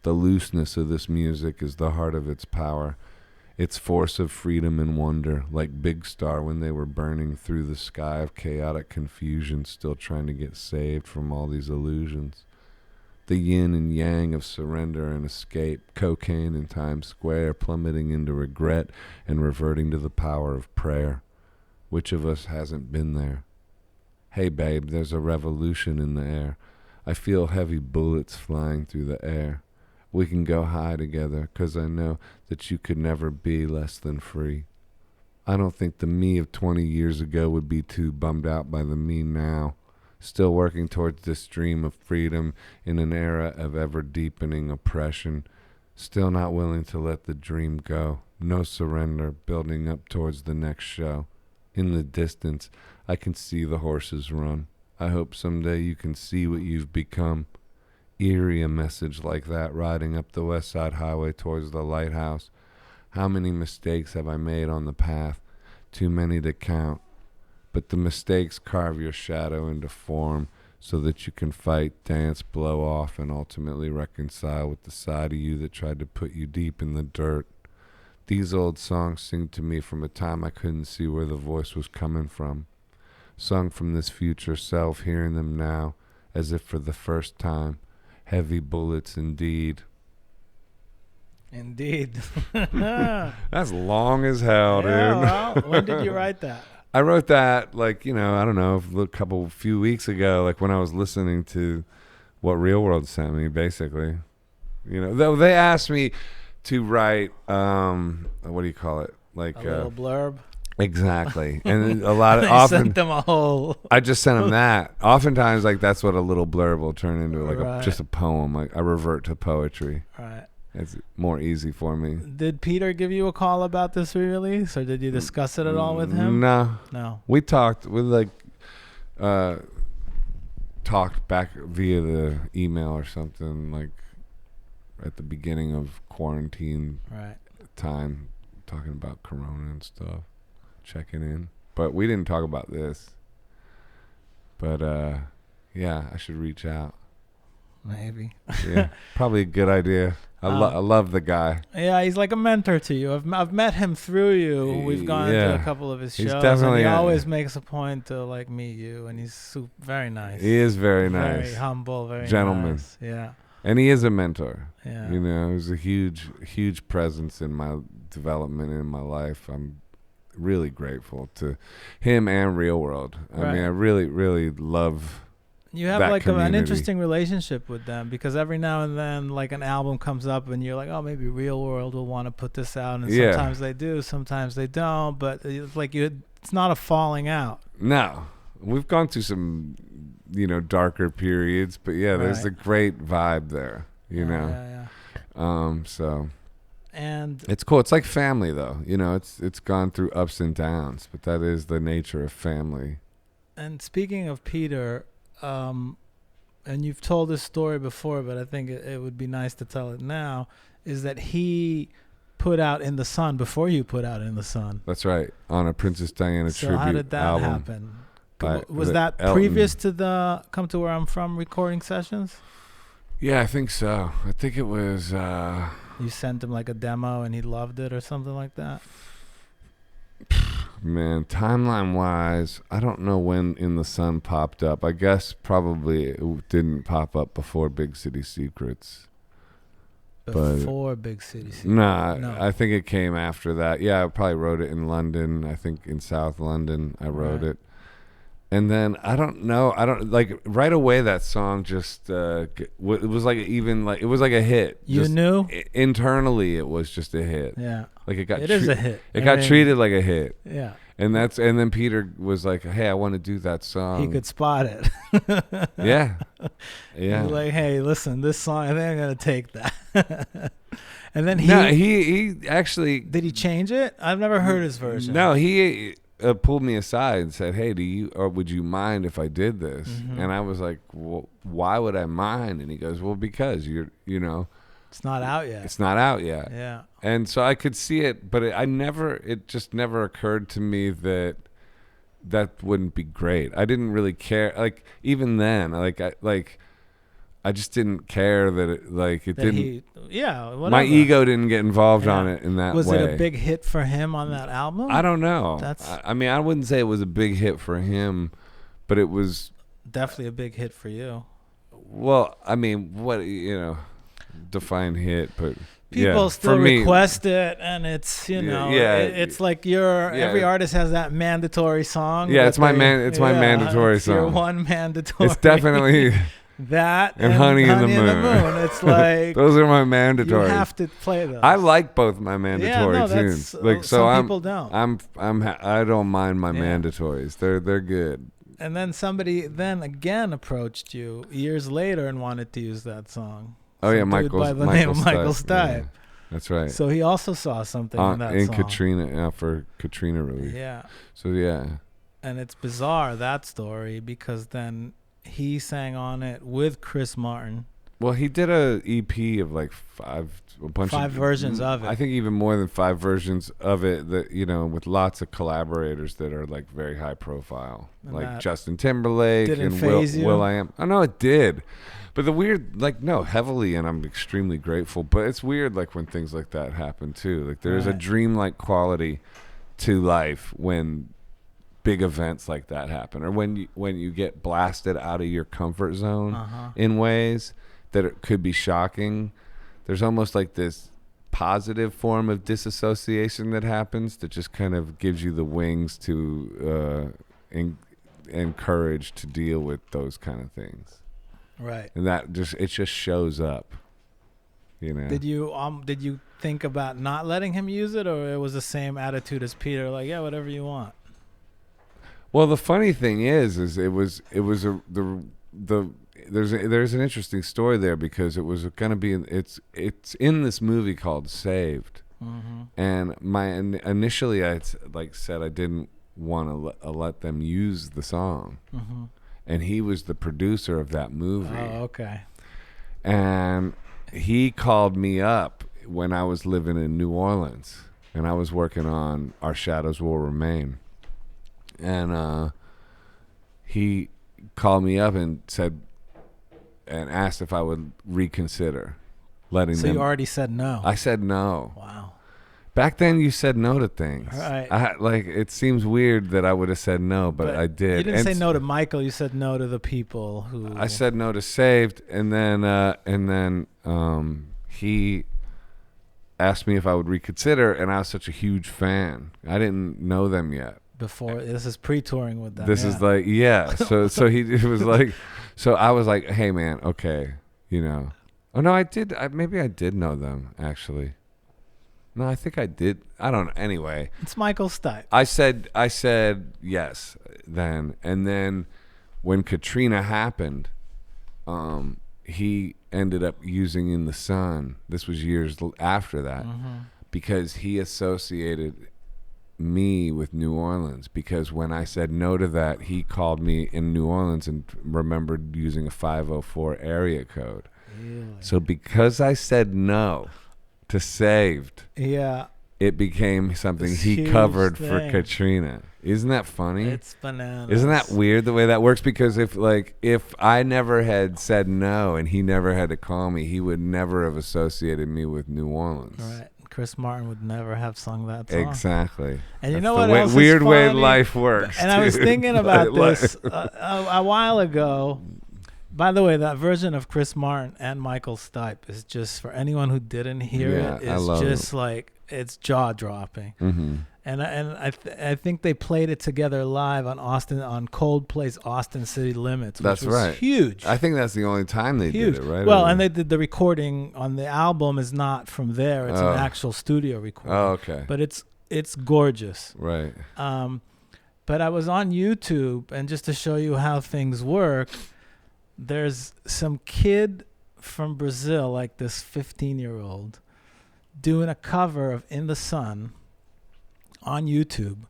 The looseness of this music is the heart of its power, its force of freedom and wonder, like Big Star when they were burning through the sky of chaotic confusion, still trying to get saved from all these illusions. The yin and yang of surrender and escape, cocaine in Times Square, plummeting into regret and reverting to the power of prayer. Which of us hasn't been there? Hey babe, there's a revolution in the air. I feel heavy bullets flying through the air. We can go high together, 'cause I know that you could never be less than free. I don't think the me of 20 years ago would be too bummed out by the me now, still working towards this dream of freedom in an era of ever-deepening oppression, still not willing to let the dream go, no surrender, building up towards the next show. In the distance, I can see the horses run. I hope someday you can see what you've become. eerie a message like that riding up the West Side Highway towards the lighthouse. How many mistakes have I made on the path? Too many to count. But the mistakes carve your shadow into form so that you can fight, dance, blow off, and ultimately reconcile with the side of you that tried to put you deep in the dirt. These old songs sing to me from a time I couldn't see where the voice was coming from. Sung from this future self, hearing them now, as if for the first time. Heavy bullets indeed. Indeed. That's long as hell, dude. Well, when did you write that? I wrote that, like, you know, I don't know, a few weeks ago, like when I was listening to what Real World sent me, basically. You know, though they asked me to write, what do you call it? Like a little blurb. Exactly. And a lot of often sent them a whole. I just sent them that. Oftentimes, like, that's what a little blurb will turn into, like just a poem. Like, I revert to poetry. Right. It's more easy for me. Did Peter give you a call about this re-release, or did you discuss it at all with him? No. We talked. We talked back via the email or something, like at the beginning of quarantine time, talking about Corona and stuff, checking in. But we didn't talk about this. But yeah, I should reach out. Maybe. Yeah, probably a good idea. I love the guy. Yeah, he's like a mentor to you. I've met him through you. We've gone to a couple of his shows. Definitely, and he always makes a point to like meet you, and he's very nice. He is very nice. Very humble, very gentleman. Nice. Yeah. And he is a mentor. Yeah. You know, he was a huge presence in my development in my life. I'm really grateful to him and Real World. I mean, I really, really love. You have like an interesting relationship with them, because every now and then like an album comes up and you're like, oh, maybe Real World will want to put this out, and sometimes they do, sometimes they don't, but it's like it's not a falling out. No, we've gone through some, you know, darker periods, but there's a great vibe there, you know. So and it's cool. It's like family, though, you know. It's gone through ups and downs, but that is the nature of family. And speaking of Peter, and you've told this story before, but I think it would be nice to tell it now, is that he put out In the Sun before you put out In the Sun. That's right, on a Princess Diana tribute album. So how did that happen? Was that previous to the Come to Where I'm From recording sessions? Yeah, I think so. I think it was... you sent him like a demo and he loved it or something like that? Man, timeline-wise, I don't know when In the Sun popped up. I guess probably it didn't pop up before Big City Secrets. Before Big City Secrets? No. I think it came after that. Yeah, I probably wrote it in London. I think in South London I wrote it. And then I don't know. Right away that song just it was like a hit. You knew? Internally it was just a hit. Yeah. Like it is a hit. It got treated like a hit. Yeah. And then Peter was like, "Hey, I want to do that song." He could spot it. Yeah. He was like, "Hey, listen, this song, I think I'm gonna take that." And then he actually did he change it? I've never heard his version. No, he pulled me aside and said, "Hey, would you mind if I did this?" Mm-hmm. And I was like, "Well, why would I mind?" And he goes, "Well, because you know, it's not out yet. It's not out yet." Yeah. And so I could see it, but it just never occurred to me that wouldn't be great. I didn't really care. Like even then, I just didn't care that it didn't. Whatever. My ego didn't get involved on it in that way. Was it a big hit for him on that album? I don't know. I mean, I wouldn't say it was a big hit for him, but it was definitely a big hit for you. Well, I mean, what, you know, define hit, but people still request it, and it's, you know, it's like every artist has that mandatory song. Yeah, it's my mandatory song. Your one mandatory. It's definitely that and Honey in the Moon. It's like those are my mandatory. You have to play those. I like both my mandatory tunes. Like some people don't. I don't mind my mandatories. They're good. And then somebody again approached you years later and wanted to use that song. Oh yeah, by the name of Michael Stipe. Yeah, that's right. So he also saw something in that song. Katrina, for Katrina relief. Yeah. So yeah. And it's bizarre, that story, because then he sang on it with Chris Martin. Well, he did a EP of like five versions of it. I think even more than 5 versions of it. That with lots of collaborators that are like very high profile, And like that Justin Timberlake didn't and faze you? Will I Am. I know it did, but the weird, like, no, heavily, and I'm extremely grateful. But it's weird, like when things like that happen too. Like there is a Right. dreamlike quality to life when big events like that happen, or when you get blasted out of your comfort zone in ways that it could be shocking. There's almost like this positive form of disassociation that happens that just kind of gives you the wings to and courage to deal with those kind of things. Right. And that just shows up. Did you think about not letting him use it, or it was the same attitude as Peter, like, yeah, whatever you want? Well, the funny thing is there's an interesting story there, because it was going to be it's in this movie called Saved, and initially I said I didn't want to let them use the song, and he was the producer of that movie. Oh, okay. And he called me up when I was living in New Orleans, and I was working on Our Shadows Will Remain, and he called me up and asked if I would reconsider letting them. So you already said no. I said no. Wow. Back then, you said no to things. Right. It seems weird that I would have said no, but I did. You didn't say no to Michael. You said no to the people who. I said no to Saved, and then he asked me if I would reconsider, and I was such a huge fan. I didn't know them yet. Before this is pre-touring with them. This is like, yeah. So it was like, so I was like, hey man, okay, Oh no, I did. Maybe I did know them actually. No, I think I did. I don't know. Anyway, it's Michael Stipe. I said yes then, and then when Katrina happened, he ended up using In the Sun. This was years after that, because he associated me with New Orleans, because when I said no to that, he called me in New Orleans and remembered using a 504 area code. Really? So because I said no to Saved, it became something This he huge covered thing. for Katrina. Isn't that funny? It's bananas. Isn't that weird the way that works? Because if I never had said no and he never had to call me, he would never have associated me with New Orleans. Right. Chris Martin would never have sung that song. Exactly. And you That's know the what else is weird way funny? life works. And I was dude. thinking about this a while ago. By the way, that version of Chris Martin and Michael Stipe is just, for anyone who didn't hear it, I is love just like, it's jaw dropping. Mm-hmm. And I think they played it together live on Coldplay's Austin City Limits, which That's was right. huge. I think that's the only time they Huge. did it, right? Well, and they did the recording on the album is not from there. It's Oh. an actual studio recording. Oh, okay. But it's gorgeous. Right. But I was on YouTube, and just to show you how things work, there's some kid from Brazil, like this 15-year-old, doing a cover of In the Sun on YouTube,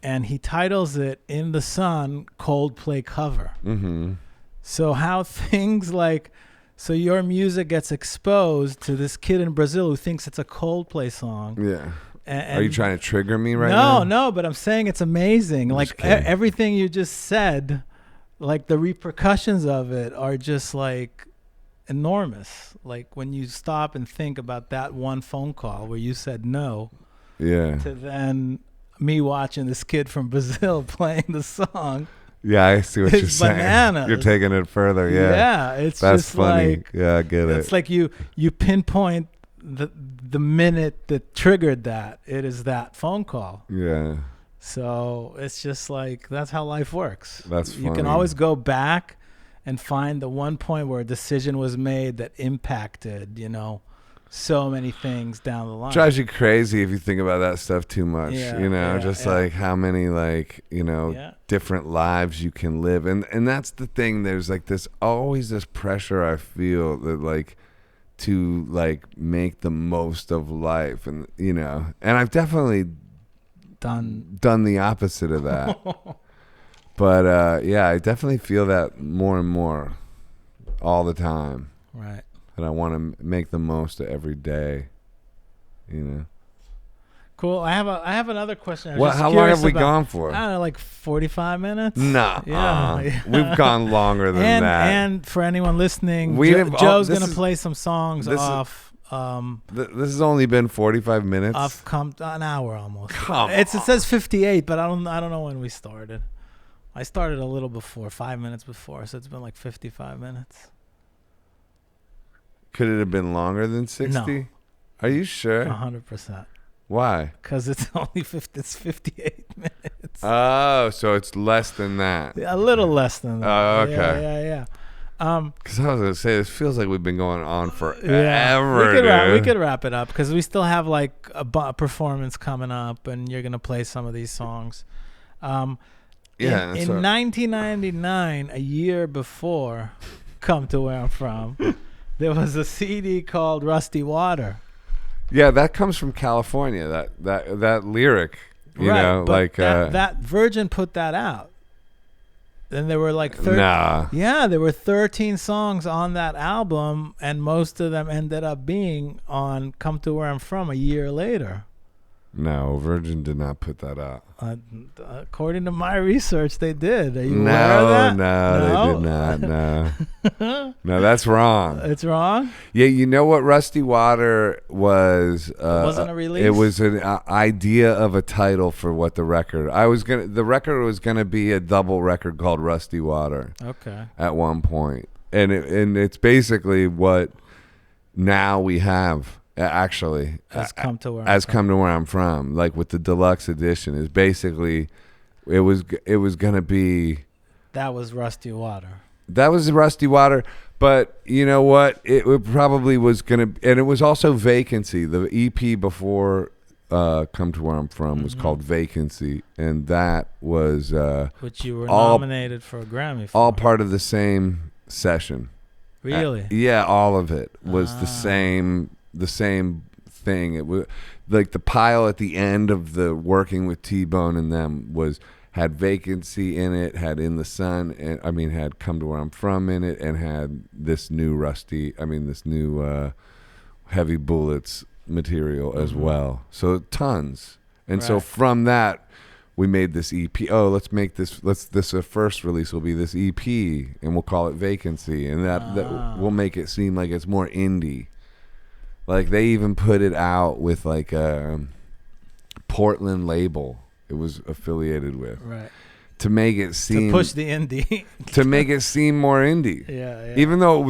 and he titles it In the Sun Coldplay Cover. Mm-hmm. So how things so your music gets exposed to this kid in Brazil who thinks it's a Coldplay song. Yeah. And Are you trying to trigger me right now? No, but I'm saying it's amazing. Like everything you just said, like the repercussions of it are just like enormous. Like when you stop and think about that one phone call where you said no, Yeah. to then me watching this kid from Brazil playing the song. Yeah, I see what It's you're saying. bananas. You're taking it further. Yeah. Yeah, it's That's just funny. like, Yeah, I get it. it's like you pinpoint the minute that triggered that. It is that phone call. Yeah. So it's just like, that's how life works. That's You can funny. always go back and find the one point where a decision was made that impacted, so many things down the line. Drives you crazy if you think about that stuff too much. Yeah, Like how many different lives you can live. And that's the thing. There's like always this pressure I feel that to make the most of life, and and I've definitely done the opposite of that. But I definitely feel that more and more all the time. Right. that I want to make the most of every day. Cool. I have another question. How long have we gone for? I don't know, like 45 minutes. Nah, we've gone longer than that. And for anyone listening, Joe's gonna play some songs off. This has only been 45 minutes. Off an hour almost. It says 58, but I don't know when we started. I started a little before, 5 minutes before, so it's been like 55 minutes. Could it have been longer than 60? No. Are you sure? 100%. Why? Because it's only 58 minutes. Oh, so it's less than that. A little less than that. Oh, okay. Yeah. Because I was going to say, this feels like we've been going on forever. Yeah, we could wrap it up because we still have like a performance coming up, and you're going to play some of these songs. In 1999, a year before Come to Where I'm From, there was a CD called Rusty Water. Yeah, that comes from California. That lyric, you know, like that Virgin put that out. Then there were like 13. Nah. Yeah, there were 13 songs on that album, and most of them ended up being on Come to Where I'm From a year later. No, Virgin did not put that out. According to my research, they did. Are you aware of that? No, they did not. No. No, that's wrong. It's wrong? Yeah, you know what Rusty Water was? It wasn't a release? It was an idea of a title for what the record. The record was gonna be a double record called Rusty Water. Okay. At one point, and it's basically what now we have. Actually, Come to Where I'm From, like with the deluxe edition, is basically it was gonna be. That was Rusty Water. That was Rusty Water, but you know what? It probably was gonna, and it was also Vacancy. The EP before Come to Where I'm From was called Vacancy, and that was which you were nominated for a Grammy for. All part of the same session. Really? Yeah, all of it was the same thing. It was like the pile at the end of the Working with T-Bone and them had Vacancy in it, had In the Sun, and had Come to Where I'm From in it, and had this new Heavy Bullets material as well. So tons. And so from that we made this EP. Oh, let's make this first release will be this EP, and we'll call it Vacancy, and that will make it seem like it's more indie. Like they even put it out with like a Portland label it was affiliated with. Right. To make it seem... To push the indie. To make it seem more indie. Yeah. Even though it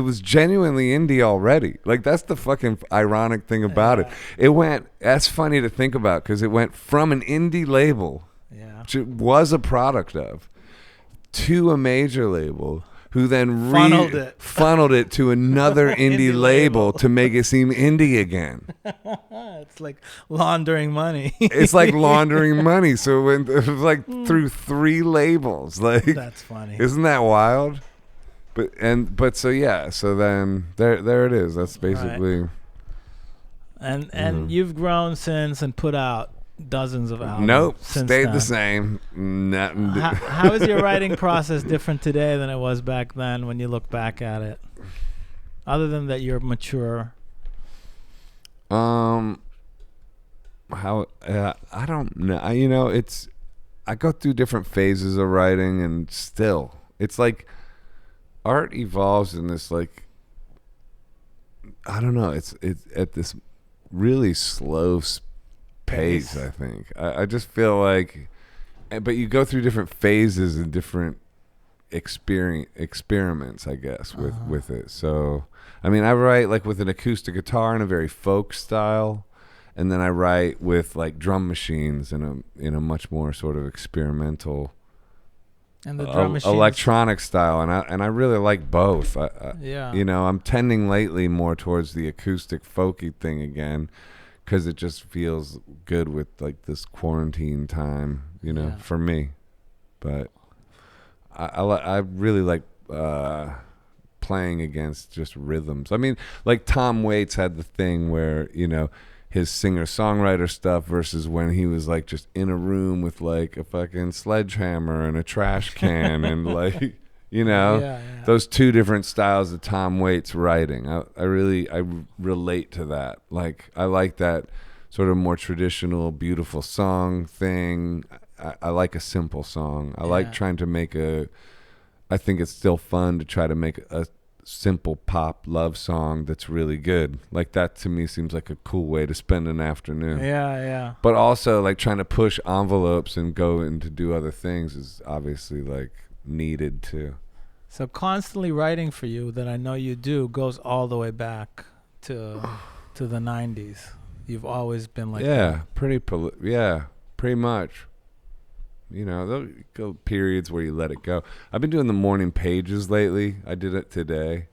was genuinely indie already. Like that's the fucking ironic thing about it. That's funny to think about because it went from an indie label, which it was a product of, to a major label, who then funneled it to another indie label to make it seem indie again. It's like laundering money. It's like laundering money. So it was like through 3 labels. Like that's funny. Isn't that wild? So then there it is. That's basically. Right. And you've grown since and put out dozens of albums. Nope, stayed the same. How is your writing process different today than it was back then when you look back at it? Other than that you're mature. I don't know. I go through different phases of writing, and still it's like art evolves in this like I don't know, it's at this really slow pace, I think. I just feel like, but you go through different phases and different experiments, I guess, with it. So, I write like with an acoustic guitar in a very folk style, and then I write with like drum machines in a much more sort of experimental and the drum machines, electronic style, and I really like both. I'm tending lately more towards the acoustic folky thing again, because it just feels good with like this quarantine time, for me. But I really like playing against just rhythms. Like Tom Waits had the thing where, his singer-songwriter stuff versus when he was like just in a room with like a fucking sledgehammer and a trash can and like, You know, Yeah. those two different styles of Tom Waits writing. I relate to that. Like, I like that sort of more traditional, beautiful song thing. I like a simple song. I like trying to make I think it's still fun to try to make a simple pop love song that's really good. Like, that to me seems like a cool way to spend an afternoon. Yeah. But also, like, trying to push envelopes and go and to do other things is obviously, like, needed too. So constantly writing for you, that I know you do, goes all the way back to the 90s. You've always been like that. Pretty much. You know, there'll go periods where you let it go. I've been doing the morning pages lately. I did it today.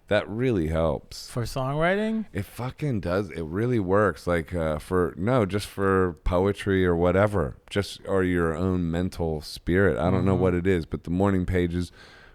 That really helps. For songwriting? It fucking does. It really works. Like, just for poetry or whatever. Or your own mental spirit. I don't know what it is, but the morning pages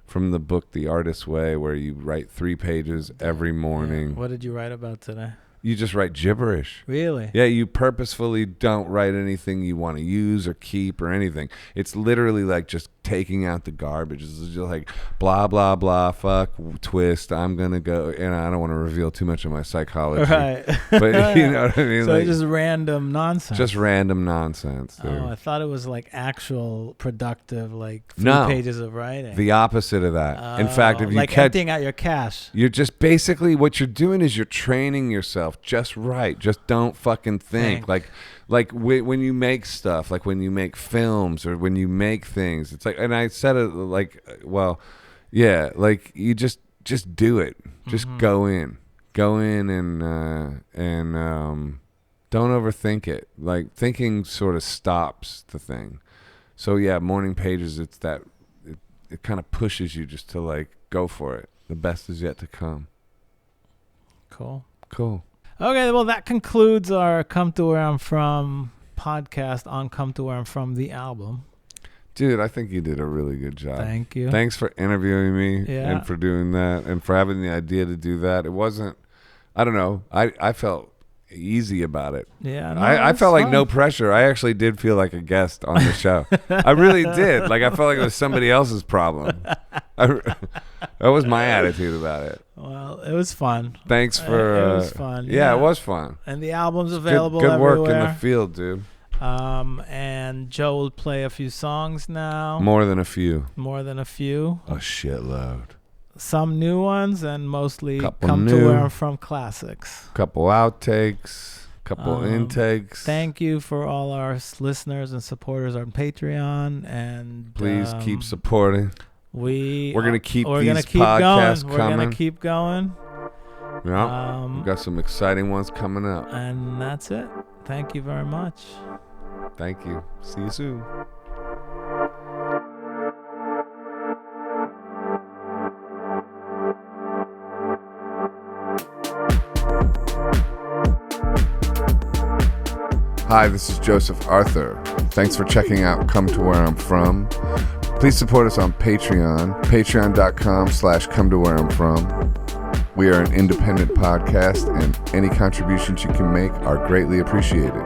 from the book The Artist's Way, where you write 3 pages every morning. What did you write about today? You just write gibberish. Really? Yeah, you purposefully don't write anything you want to use or keep or anything. It's literally like just taking out the garbage. It's just like blah, blah, blah, fuck, twist, I'm going to go. And I don't want to reveal too much of my psychology. Right. But you know what I mean? So like, it's just random nonsense. Just random nonsense, dude. Oh, I thought it was like actual productive, like 3 No, pages of writing. The opposite of that. In fact, if you like emptying out your cache. You're just basically, what you're doing is you're training yourself. Just write. Just don't fucking think. Like when you make stuff, like when you make films or when you make things, it's like, and I said it like, well, yeah, like you just do it. Just go in and don't overthink it. Like, thinking sort of stops the thing. So yeah, morning pages, it's that it kind of pushes you just to like go for it. The best is yet to come. Cool. Okay, well, that concludes our Come to Where I'm From podcast on Come to Where I'm From, the album. Dude, I think you did a really good job. Thank you. Thanks for interviewing me and for doing that and for having the idea to do that. It wasn't, I don't know, I felt easy about it. Yeah, no, I felt like no pressure. I actually did feel like a guest on the show. I really did. Like, I felt like it was somebody else's problem. That was my attitude about it. Well, it was fun. Thanks for... it was fun. Yeah, it was fun. And the album's available good everywhere. Good work in the field, dude. And Joe will play a few songs now. More than a few. A shitload. Some new ones, and mostly Couple Come new. to Where I'm From classics. Couple outtakes. Couple intakes. Thank you for all our listeners and supporters on Patreon, and please keep supporting. We're gonna keep these podcasts coming. We're gonna keep going. Yeah, we've got some exciting ones coming up. And that's it. Thank you very much. Thank you. See you soon. Hi, this is Joseph Arthur. Thanks for checking out Come to Where I'm From. Please support us on Patreon, patreon.com/Come to Where I'm From. We are an independent podcast, and any contributions you can make are greatly appreciated.